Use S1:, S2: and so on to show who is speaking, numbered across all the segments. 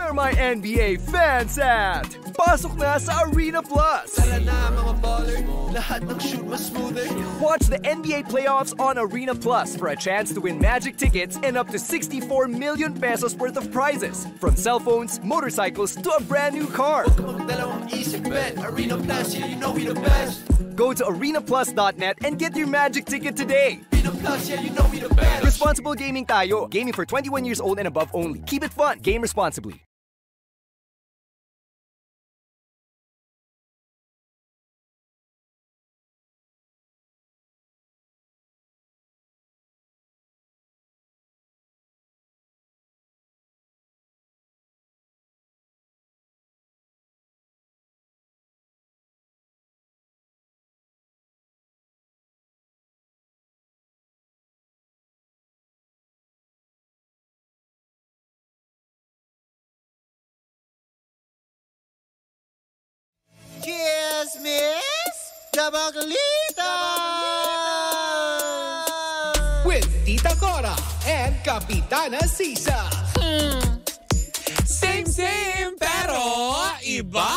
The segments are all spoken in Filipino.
S1: Where my NBA fans at? Pasok na sa Arena Plus!
S2: Tara na mga baller, lahat ng shoot mas smoother.
S1: Watch the NBA playoffs on Arena Plus for a chance to win magic tickets and up to 64 million pesos worth of prizes. From cell phones, motorcycles, to a brand new car.
S2: Huwag ka magdalawang isip, bet. Arena Plus, yeah, you know we the best.
S1: Go to arenaplus.net and get your magic ticket today.
S2: Arena Plus, yeah, you know we the best.
S1: Responsible gaming tayo. Gaming for 21 years old and above only. Keep it fun. Game responsibly.
S3: Cheers, Miss Tabaglita!
S4: With Tita Cora and Kapitana Sisa. Same, pero iba.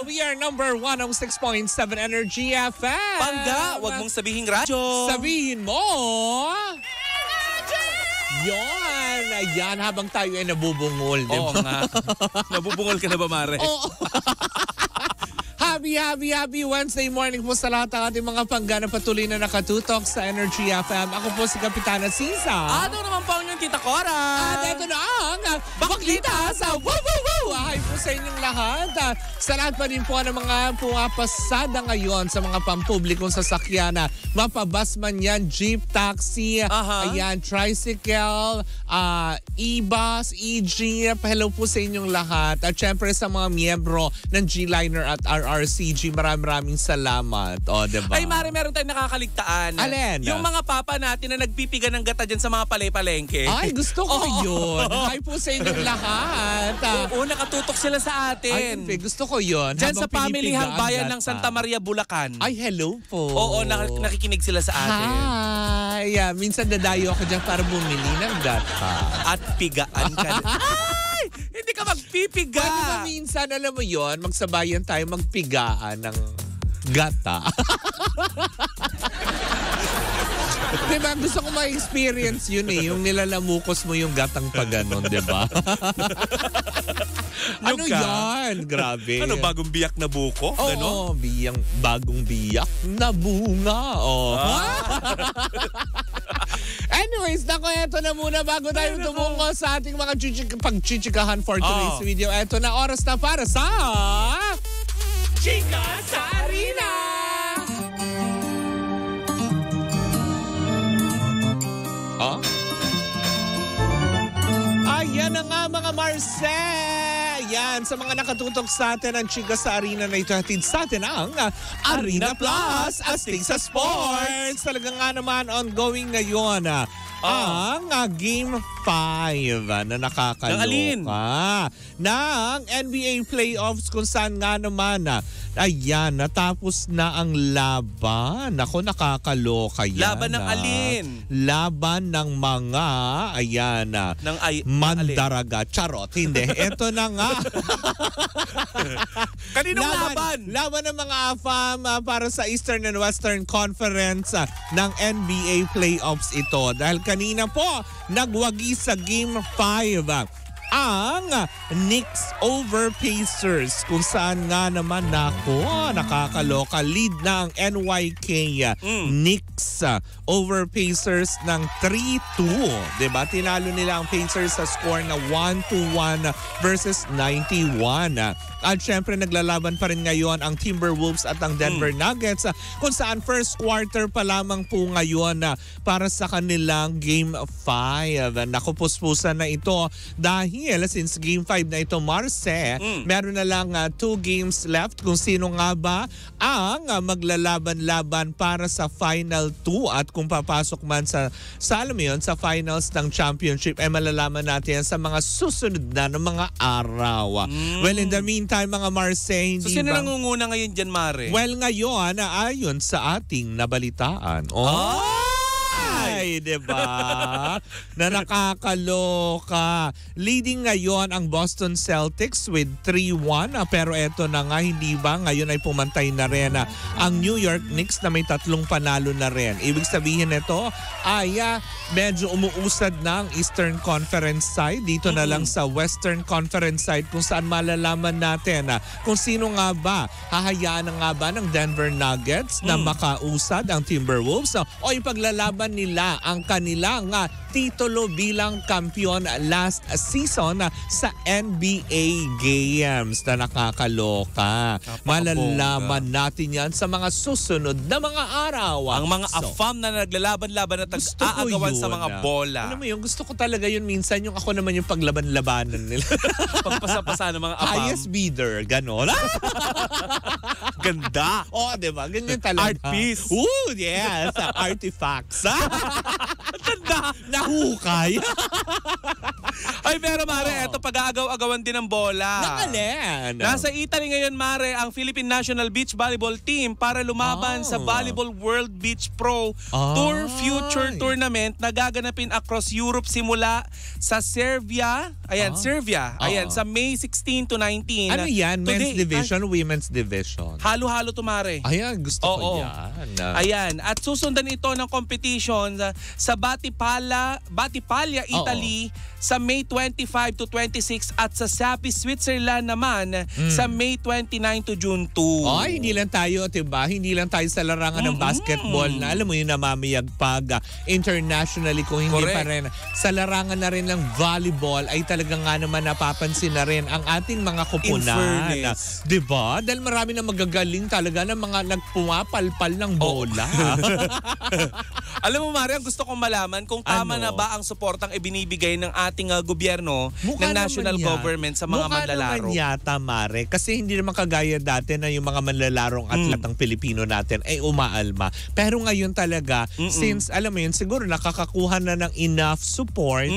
S4: We are number 106.7 Energy FM.
S5: Pangga, wag mong sabihin radyo.
S4: Sabihin mo. Yon, ayan, habang tayo ay nabubungol.
S5: Oo nga. Nabubungol ka na ba, Mare?
S4: Oo. Happy Wednesday morning po sa lahat ng ating mga pangga na patuloy na nakatutok sa Energy FM. Ako po si Kapitana Sisa.
S5: Ano naman po ang inyong Tita Cora?
S4: At ito na ang Baklita sa Woo Woo Woo! Hi po sa inyong lahat. Sa lahat pa rin po ng mga pumapasada ngayon sa mga pampublikong sasakyan na mapabas man yan, jeep, taxi, ayan, tricycle, e-bus, e-jeep. Hello po sa inyong lahat. At syempre sa mga miyembro ng G-Liner at RRCG, maraming salamat. O, diba?
S5: Ay, Mare, meron tayong nakakaligtaan.
S4: Alin?
S5: Yung mga papa natin na nagpipiga ng gata dyan sa mga palay-palengke.
S4: Ay, gusto ko yun. Hi po sa inyong lahat.
S5: Oo, nakatutok sila sa atin.
S4: Ay, gusto ko yun.
S5: Dyan sa
S4: Habang
S5: pamilihang
S4: pinipiga
S5: bayan
S4: ang
S5: ng
S4: gata.
S5: Santa Maria, Bulacan.
S4: Ay, hello po.
S5: Oo, nakikinig sila sa atin.
S4: Hi! Minsan dadayo ako dyan para bumili ng gata.
S5: At pigaan ka. Ay! Hindi ka magpipiga.
S4: Pwede ba minsan, alam mo yon, magsabayan tayo magpigaan ng gata. Diba? Gusto ko ma-experience yun eh. Yung nilalamukos mo yung gatang pa ganon, diba? Ano yan? Grabe.
S5: Ano, bagong biyak na buko?
S4: Oo, bagong biyak na bunga. Oh. Anyways, nako, eto na muna bago tayo tumungo sa ating mga pagchichikahan for today's video. Eto na, oras na para sa Chika sa Arena! Ayan na nga mga Marse! Yan, sa mga nakatutok sa atin ang Chika sa Arena na ito, hatid sa atin ang Arena Plus Astig sa Sports. Talaga nga naman ongoing ngayon ang Game 5 na nakakaloka.
S5: Ng alin?
S4: Ng NBA playoffs kung saan nga naman ayan, natapos na ang laban. Ako, nakakaloka yan.
S5: Laban ng alin?
S4: Laban ng mga, ayan, mandaraga. Charot, hindi. Ito na nga.
S5: Kaninong laban?
S4: Laban ng mga AFAM para sa Eastern and Western Conference ng NBA playoffs ito. Dahil kanina po, nagwagi sa Game 5 ang Knicks over Pacers kung saan nga naman nakakaloka. Lead na ang NYK Knicks over Pacers ng 3-2. Diba? Tinalo nila ang Pacers sa score na 1-1 versus 91. At syempre naglalaban pa rin ngayon ang Timberwolves at ang Denver Nuggets kung saan first quarter pa lamang po ngayon para sa kanilang Game 5. Nakupuspusan na ito dahil since Game 5 na ito, Marse, meron na lang 2 games left kung sino nga ba ang maglalaban-laban para sa Final 2 at kung papasok man sa alam mo yun, sa finals ng championship ay malalaman natin sa mga susunod na ng mga araw. Well, in the meantime, mga Marse, hindi
S5: so, sino
S4: ba
S5: nangunguna ngayon dyan, Mare?
S4: Well, ngayon, ayon sa ating nabalitaan. diba? Na nakakaloka. Leading ngayon ang Boston Celtics with 3-1. Pero eto na nga, hindi ba? Ngayon ay pumantay na rin ang New York Knicks na may 3 panalo na rin. Ibig sabihin nito ay medyo umuusad na ang Eastern Conference side. Dito na lang sa Western Conference side kung saan malalaman natin kung sino nga ba, hahayaan na nga ba ng Denver Nuggets na makausad ang Timberwolves o ipaglalaban nila ang kanilang titulo bilang kampiyon last season sa NBA Games na nakakaloka. Malalaman natin yan sa mga susunod na mga araw.
S5: Ang mga AFAM na naglalaban-laban at aagawan sa mga bola.
S4: Alam mo yun, gusto ko talaga yun minsan yung ako naman yung paglaban-labanan nila.
S5: Pagpasa-pasa ng mga AFAM.
S4: Highest bidder, gano'n.
S5: Ganda.
S4: Diba? Ganyan talaga.
S5: Art piece.
S4: Ooh, yes. Artifacts. Ganda. Nahukay.
S5: Ay, pero Mare, eto pag-aagaw-agawan din ng bola.
S4: Nakalin.
S5: Nasa Italy ngayon, Mare, ang Philippine National Beach Volleyball Team para lumaban sa Volleyball World Beach Pro Tour Future Tournament na gaganapin across Europe simula sa Serbia. Ayan, Serbia. Ayan, sa May 16 to 19.
S4: Ano yan? Men's
S5: Today,
S4: division, women's division?
S5: Halo-halo to, Mare.
S4: Ayan, gusto ko yan.
S5: Ayan, at susundan ito ng competition sa Battipaglia, Italy sa May 25 to 26 at sa Sapi, Switzerland naman sa May 29 to June 2.
S4: Ay, hindi lang tayo, diba? Hindi lang tayo sa larangan ng basketball na alam mo yung namamayagpag internationally kung hindi pa rin. Sa larangan na rin ng volleyball ay talagang nga naman napapansin na rin ang ating mga kupunan. Diba? Dahil marami na magagaling talaga ng mga nagpumapalpal ng bola.
S5: Alam mo, Maria, gusto kong malaman kung tama na ba ang suportang ibinibigay ng ating gobyerno ng national government sa mga manlalaro.
S4: Mukha naman yata, Mare. Kasi hindi naman kagaya dati na yung mga manlalarong atletang Pilipino natin ay umaalma. Pero ngayon talaga, since alam mo yun, siguro nakakakuha na ng enough support,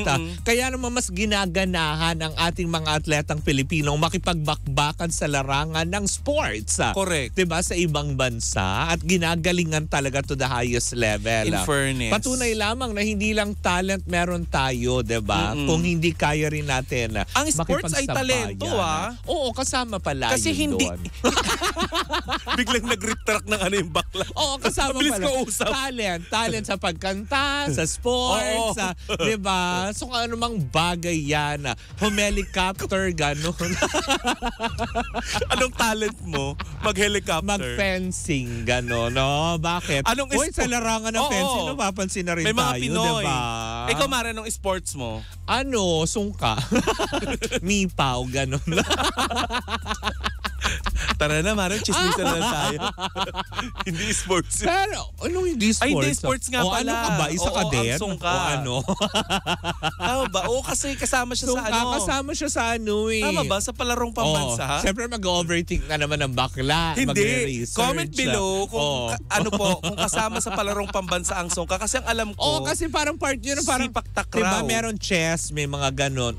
S4: kaya naman mas ginaganahan ang ating mga atletang Pilipino makipagbakbakan sa larangan ng sports.
S5: Correct.
S4: Diba? Sa ibang bansa at ginagalingan talaga to the highest level.
S5: In fairness.
S4: Patunay lamang na hindi lang talent meron tayo, diba? Kung hindi kaya rin natin
S5: ang sports ay talento,
S4: Oo, kasama pala
S5: kasi
S4: yun
S5: hindi
S4: doon.
S5: biglang nag-retract ng ano yung bakla.
S4: Oo, kasama pala. Talent sa pagkanta, sa sports, diba? So kung anumang bagay yan, helicopter, gano'n.
S5: Anong talent mo? Mag-helicopter?
S4: Mag-fencing, gano'n, no? Bakit? Uy, sa larangan ng fencing, napapansin na rin
S5: may mga
S4: tayo,
S5: Pinoy.
S4: diba?
S5: Ikaw, Mara, anong sports mo?
S4: Sungka. Mipaw, gano'n.
S5: Tara na, Mara, chismisan na tayo. Hindi sports.
S4: Pero, hindi sports?
S5: Ay, hindi sports nga pala.
S4: Ano ka ba? Isa ka din?
S5: Ang sungka.
S4: O ano?
S5: Tama ba? kasi kasama siya
S4: sungka,
S5: sa ano.
S4: kasama siya sa ano eh.
S5: Tama ba? Sa palarong pambansa?
S4: Siyempre mag-overthink na naman ng bakla.
S5: Hindi. Comment below kung kung kasama sa palarong pambansa ang sungka. Kasi ang alam ko,
S4: kasi parang part yun. Parang,
S5: sipak takraw.
S4: Diba meron chess, may mga ganon.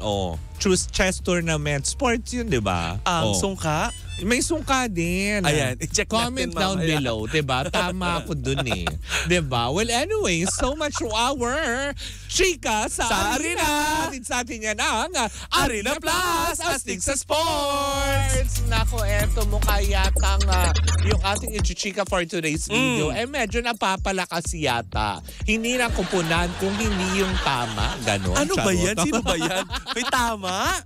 S4: Choose chess tournament. Sports yun, diba?
S5: Ang sungka?
S4: May sungka din.
S5: Ayan, i-check
S4: comment
S5: natin
S4: down
S5: mamaya.
S4: below, 'di ba? Tama ako dun eh. 'Di ba? Well, anyway, so much to our chika sa arena. Atin sa atin yan ang
S5: Arena Plus, astig sa sports.
S4: Nako, eto mukha yatang yung ating ichichika for today's video medyo napapalakas yata. Hindi na kupunan kung hindi yung tama. Ganon.
S5: Ano ba yan? Sino ba yan? May tama?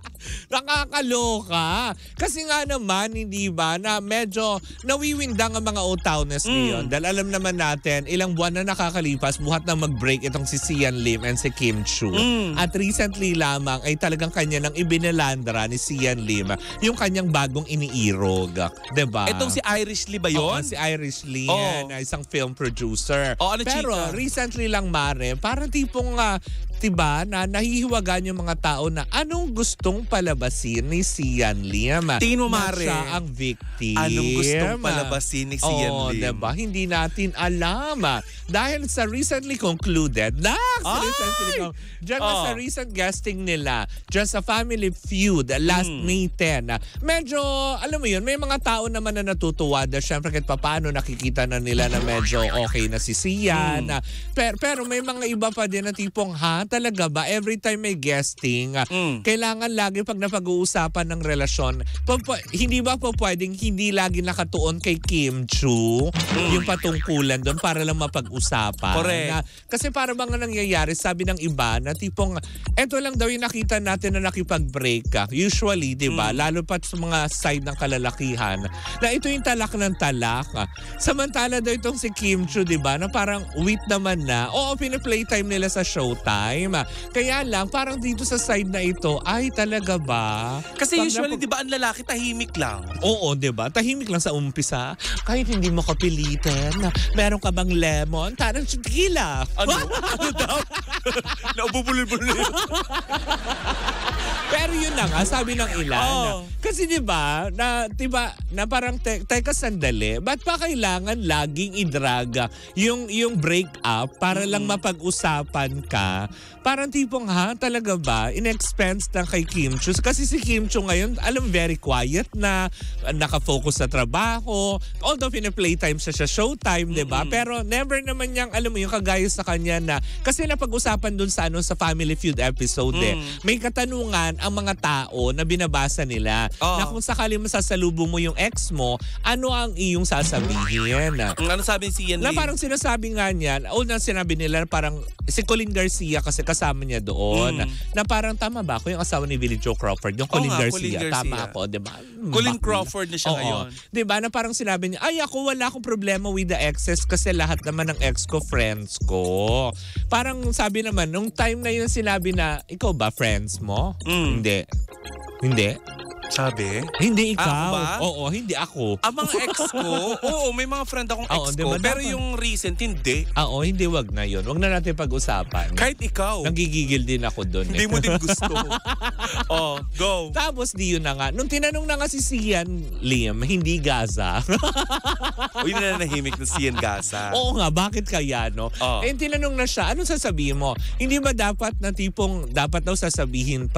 S4: Nakakaloka. Kasi nga naman, hindi ba, na medyo nawiwindang ang mga O-Towners ngayon. Dahil alam naman natin, ilang buwan na nakakalipas, buhat na mag-break itong si Sian Lim and si Kim Chu. At recently lamang ay talagang kanya nang ibinalandra ni Sian Lim yung kanyang bagong iniirog. Diba?
S5: Itong si Irish Lee ba yun?
S4: Si Irish Lee, yan, isang film producer.
S5: Ano,
S4: pero
S5: chika?
S4: recently lang, Mare, parang tipong diba, na nahihiwagaan yung mga tao na anong gustong palabasin ni Sian Lim.
S5: Tingin mo,
S4: Na
S5: Mare,
S4: siya ang victim.
S5: anong gustong palabasin ni Sian Lim?
S4: Diba? Hindi natin alam. Dahil sa recently concluded, dyan sa recent guesting nila, dyan sa Family Feud, last May 10, medyo, alam mo yun, may mga tao naman na natutuwa dahil syempre kahit paano nakikita na nila na medyo okay na si Sian. Pero may mga iba pa din na tipong, talaga ba? Every time may guesting, kailangan lagi pag napag-uusapan ng relasyon, hindi ba po pwedeng hindi lagi nakatuon kay Kim Chu yung patungkulan doon para lang mapag-usapan?
S5: Correct.
S4: Kasi para bang nangyayari, sabi ng iba na tipong, eto lang daw yung nakita natin na nakipag-break ka. Usually, di ba? Lalo pa sa mga side ng kalalakihan, na ito yung talak ng talak. Samantala daw itong si Kim Chu, di ba? Na parang wait naman na. Oo, pina-playtime nila sa Showtime. Kaya lang, parang dito sa side na ito, ay talaga ba?
S5: Kasi usually, di ba, ang lalaki tahimik lang?
S4: Oo, di ba? Tahimik lang sa umpisa. Kahit hindi mo kapilitin, meron ka bang lemon? Tarang tequila.
S5: Ano? Ano daw? Naububulol-bulol.
S4: Pero yun na nga, sabi ng ilan. Kasi di ba, na parang teka sandali, ba't pa kailangan laging idraga yung break up para lang mapag-usapan ka? Parang tipong talaga ba, in-expense na kay Kim Chu? Kasi si Kim Chu ngayon, alam, very quiet na, nakafocus sa trabaho. Although pina-playtime siya sa Showtime, di ba? Pero never naman niyang, alam mo yung kagaya sa kanya na, kasi napag-usapan dun sa Family Feud episode may katanungan ang mga tao na binabasa nila na kung sakali masasalubong mo yung ex mo, ano ang iyong sasabihin?
S5: Ano sabi si Sian Lim?
S4: Na parang sinasabi nga niyan, na sinabi nila parang si Colin Garcia kasi kasama niya doon. Na parang tama ba ako yung asawa ni Billie Joe Crawford? Yung Colin Garcia. Tama ako, di ba?
S5: Colin Crawford na siya ngayon.
S4: Di ba? Na parang sinabi niya, ay ako wala akong problema with the exes kasi lahat naman ng ex ko, friends ko. Parang sabi naman, nung time na yun sinabi na, ikaw ba friends mo? Hindi.
S5: Sabi?
S4: Hindi ikaw.
S5: Ako ba?
S4: Oo, hindi ako.
S5: Ang mga ex ko, may mga friend akong ex ko.
S4: Diba,
S5: pero yung recent, hindi.
S4: Hindi, wag na yun. Wag na natin pag-usapan.
S5: Kahit ikaw.
S4: Nanggigigil din ako doon.
S5: Hindi mo din gusto. Go.
S4: Tapos di yun na nga. Nung tinanong na nga si Sian Lim, hindi Gaza.
S5: Uy, nananahimik na Sian Gaza.
S4: Oo nga, bakit kaya, no? Tinanong na siya, anong sasabihin mo? Hindi ba dapat na tipong, dapat sasabihin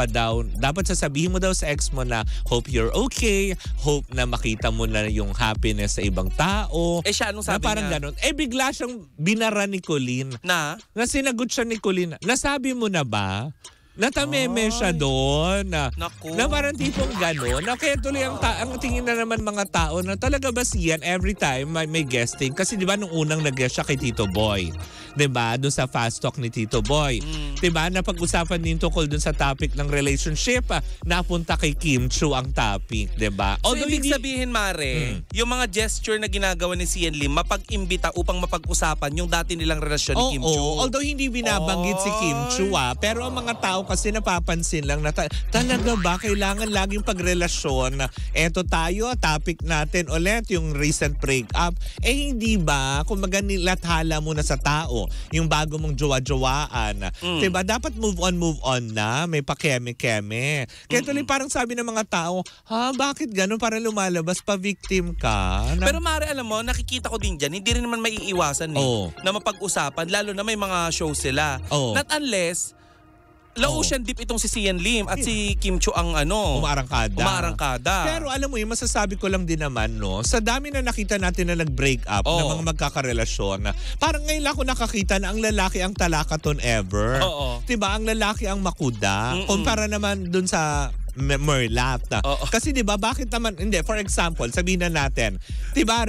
S4: mo daw sa ex mo na, hope you're okay, hope na makita mo na yung happiness sa ibang tao.
S5: Siya, anong sabi
S4: na parang
S5: niya?
S4: ganun. Bigla siyang binara ni Colin.
S5: Na
S4: sinagot siya ni Colin, nasabi mo na ba? Natameme siya doon.
S5: Naku.
S4: Na parang tipong gano'n. Na kaya tuloy ang tingin na naman mga tao na talaga ba siyan every time may guesting. Kasi di ba nung unang nag-guest siya kay Tito Boy. Di ba? Doon sa Fast Talk ni Tito Boy. Di ba? Napag-usapan din tungkol doon sa topic ng relationship. Napunta kay Kim Chu ang topic. Di ba?
S5: So ibig sabihin, Mare, yung mga gesture na ginagawa ni Sian Lim, mapag-imbita upang mapag-usapan yung dati nilang relasyon ni Kim Chu.
S4: Although hindi binabanggit si Kim Chu pero ang mga tao kasi napapansin lang na talaga ba kailangan laging pagrelasyon? Eto tayo, topic natin ulit yung recent breakup. Hindi ba kung nilathala mo na sa tao yung bago mong jowa-jowaan? Diba? Dapat move on na. May pakeme-keme. Kaya tuloy parang sabi ng mga tao, bakit gano'n? Parang lumalabas pa victim ka.
S5: Pero Mare, alam mo, nakikita ko din dyan, hindi rin naman maiiwasan na mapag-usapan, lalo na may mga show sila. Not unless ocean deep itong si Sian Lim at si Kim Chu ang umaarangkada.
S4: Pero alam mo yung masasabi ko lang din naman, no, sa dami na nakita natin na nag-break up na mga magkakarelasyon, parang ngayon lang ako nakakita na ang lalaki ang talakaton ever. Diba? Ang lalaki ang makuda. Kumpara naman dun sa Merlat. Kasi 'di ba bakit naman hindi, for example, sabihin na natin, 'di ba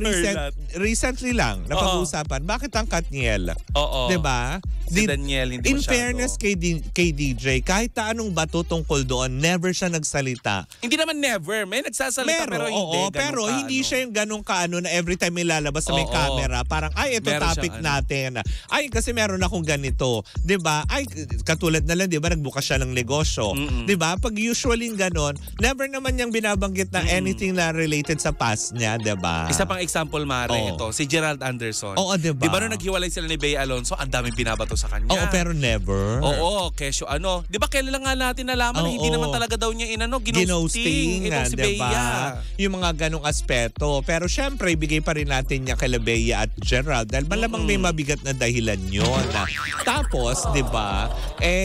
S4: recently lang napag-uusapan bakit ang Katniel? 'Di ba?
S5: Si Daniel hindi
S4: in fairness kay DJ, kahit anong bato tungkol doon, never siya nagsalita.
S5: Hindi naman never, may nagsasalita pero hindi.
S4: Pero hindi siya yung ganung kaano na every time may lalabas sa may camera, parang ay ito meron topic natin. Ay kasi meron akong ganito, 'di ba? Ay katulad na lang 'di ba nagbukas siya ng negosyo. 'Di ba? Pag usually ganon, never naman niyang binabanggit na anything na related sa past niya, diba?
S5: Isa pang example, Mare, ito, si Gerald Anderson.
S4: Oo, diba?
S5: Di ba nung naghiwalay sila ni Bea Alonso, ang daming binabato sa kanya.
S4: Oo, pero never.
S5: Oo, kesyo di ba kailan nga natin nalaman na hindi naman talaga daw niya ginosting itong si
S4: diba?
S5: Bea.
S4: Yung mga ganong aspeto. Pero syempre, ibigay pa rin natin niya kay Bea at Gerald dahil malamang may mabigat na dahilan yun. Tapos, diba,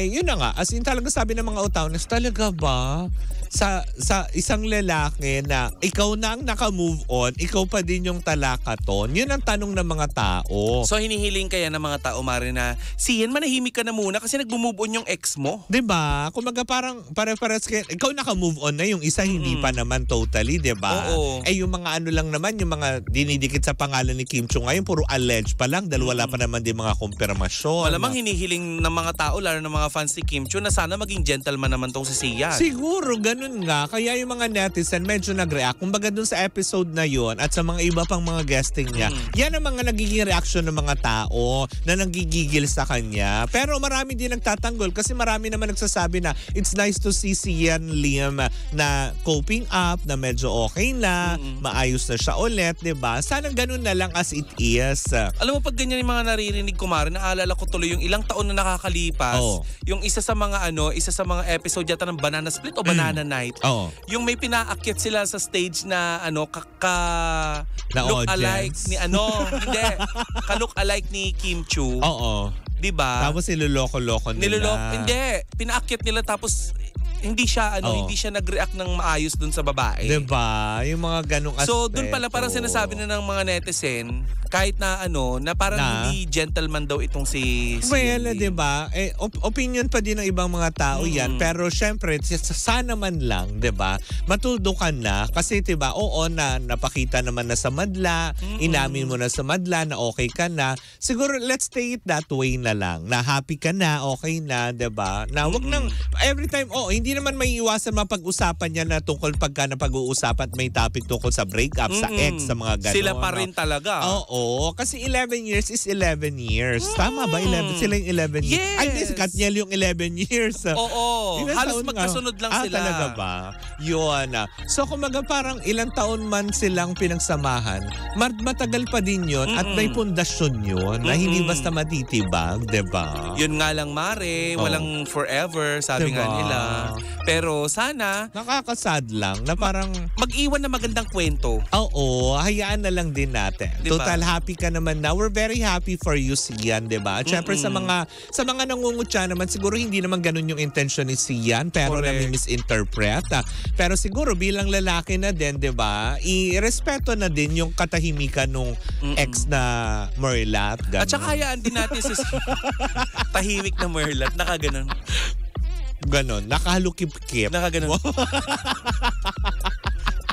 S4: yun na nga, as in talaga sabi ng mga Otawnes, talaga ba? Sa isang lalaki na ikaw na ang naka-move on, ikaw pa din yung talakaton. Yun ang tanong ng mga tao.
S5: So hinihiling kaya ng mga tao, Mare, na siyan, manahimik ka na muna kasi nag-move on yung ex mo.
S4: Diba? Kumaga parang pare-pares kayo, ikaw naka-move on na, yung isa hindi pa naman totally, diba?
S5: Oo.
S4: Yung mga ano lang naman, yung mga dinidikit sa pangalan ni Kim Chiu ngayon, puro allege pa lang dahil wala pa naman din mga kumpirmasyon.
S5: Malamang hinihiling ng mga tao, lalo ng mga fans ni Kim Chiu, na sana maging gentleman naman tong si Sian.
S4: Siguro, ganun nga. Kaya yung mga netizen medyo nag-react. Kumbaga dun sa episode na yon at sa mga iba pang mga guesting niya, yan ang mga nagiging reaction ng mga tao na nanggigigil sa kanya. Pero marami din nagtatanggol kasi marami naman nagsasabi na it's nice to see Sian Liam na coping up, na medyo okay na, maayos na siya ulit, diba? Sana ganun na lang as it is.
S5: Alam mo, pag ganyan yung mga naririnig ko, Mare, naalala ko tuloy yung ilang taon na nakakalipas, yung isa sa mga episode yata ng Banana Split o Banana Night. Yung may pinaakyat sila sa stage na look-alike ni hindi, ka-look-alike ni Kim Chiu.
S4: Oo.
S5: Diba?
S4: Tapos niloloko-loko nila.
S5: Hindi, pinaakyat nila tapos hindi siya nag-react ng maayos dun sa babae.
S4: Diba? Yung mga ganung aspeto.
S5: So dun pala parang sinasabi na ng mga netizen kahit na na parang hindi gentleman daw itong si
S4: well, diba? Opinion pa din ng ibang mga tao yan. Pero syempre, sana man lang, diba? Matuldukan na. Kasi diba, napakita naman na sa madla, inamin mo na sa madla na okay ka na. Siguro, let's stay it that way na lang. Na happy ka na, okay na, diba? Na wag nang, every time, hindi naman may iwasan mapag-usapan niya na tungkol pagka na pag-uusapan at may topic tungkol sa breakup, sa ex, sa mga gano'n.
S5: Sila pa rin talaga.
S4: Oo, kasi 11 years is 11 years. Tama ba? Sila yung 11 years?
S5: Yes!
S4: Ay, hindi, si Katniel yung 11 years.
S5: Oo. Halos magkasunod lang sila.
S4: Talaga ba? Yun. So, kumaga parang ilang taon man silang pinagsamahan, matagal pa din yun at may pundasyon yun na hindi basta matitibag, diba?
S5: Yun nga lang, Mare. Walang forever, sabi nga nila. Pero sana
S4: nakakasad lang na parang
S5: mag-iwan na magandang kwento.
S4: Oo, hayaan na lang din natin. Diba? Total happy ka naman na. We're very happy for you, Sian, diba? At syempre sa mga nangungutya naman, siguro hindi naman ganun yung intention ni Sian, pero nami-misinterpret. Pero siguro bilang lalaki na din, diba? I-respeto na din yung katahimikan nung ex na Merlat. Ganun.
S5: At saka hayaan din natin sa tahimik na Merlat, nakaganon.
S4: Ganon, nakahalukip-kip.
S5: Nakaganon.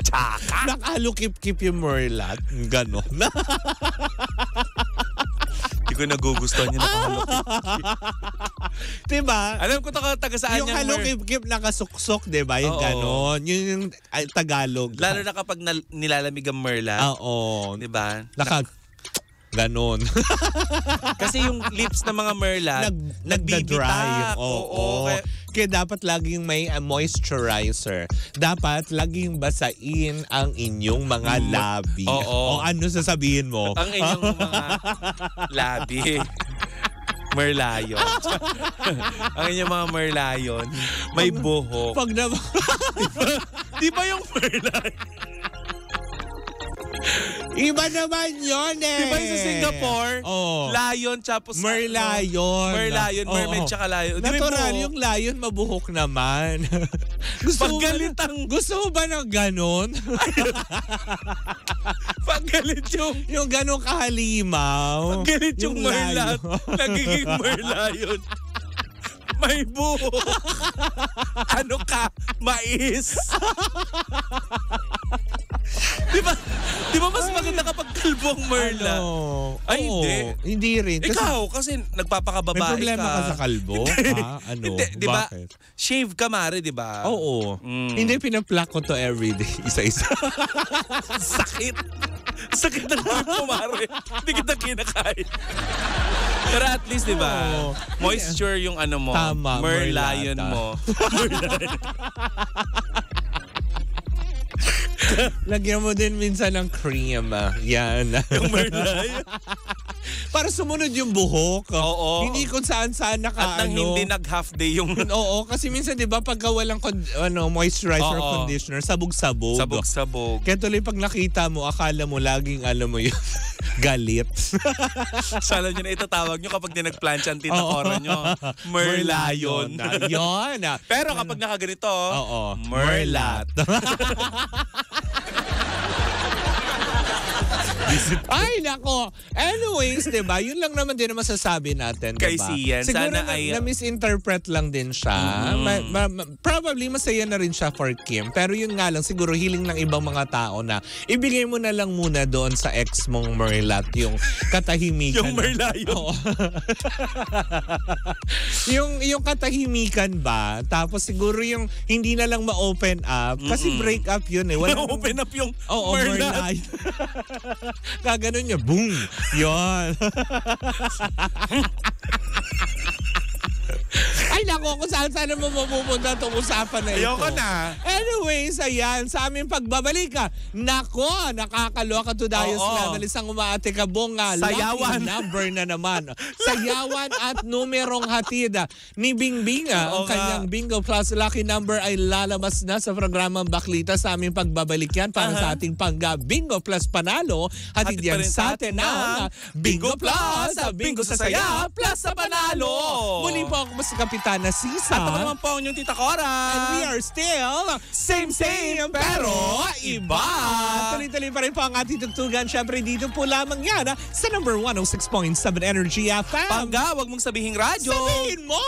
S4: Tsaka? Nakahalukip-kip yung Merlat. Ganon.
S5: Hindi ko nagugustuhan yung nakahalukip-kip.
S4: Diba?
S5: Alam ko taga saan
S4: yung halukip-kip nakasuksok, diba? Yung ganon. Yun yung Tagalog.
S5: Lalo na kapag nilalamig ang Merlat.
S4: Oo.
S5: Diba?
S4: Ganon.
S5: Kasi yung lips ng mga Merlat
S4: nagbibitak.
S5: Oo.
S4: Kaya dapat laging may moisturizer. Dapat laging basain ang inyong mga labi. O ano sasabihin mo?
S5: Ang inyong mga labi. Merlayon. Ang inyong mga Merlayon. May buhok.
S4: Pag naman...
S5: Di ba yung Merlayon?
S4: Iba naman yun eh.
S5: Diba yung sa Singapore? Lion, tapos
S4: Merlion.
S5: Merlion, mermaid, tsaka lion.
S4: Natural, yung lion mabuhok naman. Gusto mo ba ng ganon?
S5: Paggalit
S4: yung ganon kahalimaw.
S5: Paggalit yung Merlat, nagiging Merlion. May buhok. Ano ka? Mais. Di ba mas maganda kapag kalbo ang Merlat? Ay, hindi.
S4: Hindi rin.
S5: Ikaw, kasi nagpapakababae ka.
S4: May problema ka sa kalbo? Ano?
S5: Di ba?
S4: Bakit?
S5: Shave ka, Mare, di ba?
S4: Oo. Hindi, pinaplak ko to everyday. Isa-isa.
S5: Sakit. Sakit na lang mo, Mare. Hindi kita kinakain. Pero at least, di ba? Moisture yung ano mo.
S4: Tama.
S5: Merlion mo. Merlion.
S4: Lagyan mo din minsan ng cream. Yan.
S5: Yung Merlay.
S4: Para sumunod yung buhok.
S5: Oo.
S4: Hindi kung saan-saan
S5: At nang hindi nag-half day yung
S4: Oo, kasi minsan 'di ba pagka walang moisturizer or
S5: Oo.
S4: conditioner, sabog-sabog.
S5: sabog-sabog.
S4: Kaya tuloy pag nakita mo, akala mo laging alam mo yun, galit.
S5: Sala nyo na itatawag nyo kapag dinagplansya ang tita Cora nyo. Merlayon.
S4: Yun.
S5: Pero kapag nakaganito,
S4: Oo.
S5: Merlat.
S4: Ay, nako. Anyways, diba? Yun lang naman din ang masasabi natin, diba?
S5: Kay Sian,
S4: Siguro
S5: sana ay-
S4: na-misinterpret lang din siya. Probably masaya na rin siya for Kim. Pero yun nga lang, siguro hiling ng ibang mga tao na ibigay mo na lang muna doon sa ex mong Merlat yung katahimikan.
S5: Yung Merlayon.
S4: Oo. yung katahimikan ba? Tapos siguro yung hindi na lang ma-open up. Kasi break up yun eh.
S5: Na-open up yung
S4: Oo,
S5: Merlat.
S4: Merlayon. Gaganon niya, boom! Yun. Ay nako, kung saan mo mapupunta itong usapan na ito.
S5: Ayoko na.
S4: Anyways, ayan, sa aming pagbabalik nako, nakakaloka to Dayos
S5: Oo.
S4: level. Isang umaate ka bunga.
S5: Sayawan.
S4: Lucky number na naman. Sayawan at numerong hatid ni Bingbing. Ang
S5: Oo
S4: kanyang
S5: nga.
S4: Bingo Plus lucky number ay lalabas na sa programang Baklita sa aming pagbabalik yan para sa ating Bingo Plus panalo. Hatid
S5: Hatid
S4: yan
S5: pa rin
S4: sa atin ng Bingo Plus.
S5: Bingo sa saya, plus sa panalo.
S4: Muli po ako sa Kapitana Sisa.
S5: At ako naman po ang inyong tita Cora.
S4: And we are still
S5: Same,
S4: pero iba. Tuloy-tuloy pa rin po ang ating tugtugan. Siyempre dito po lamang yan sa number 106.7 Energy FM.
S5: Pangga, wag mong sabihing radyo.
S4: Sabihin mo!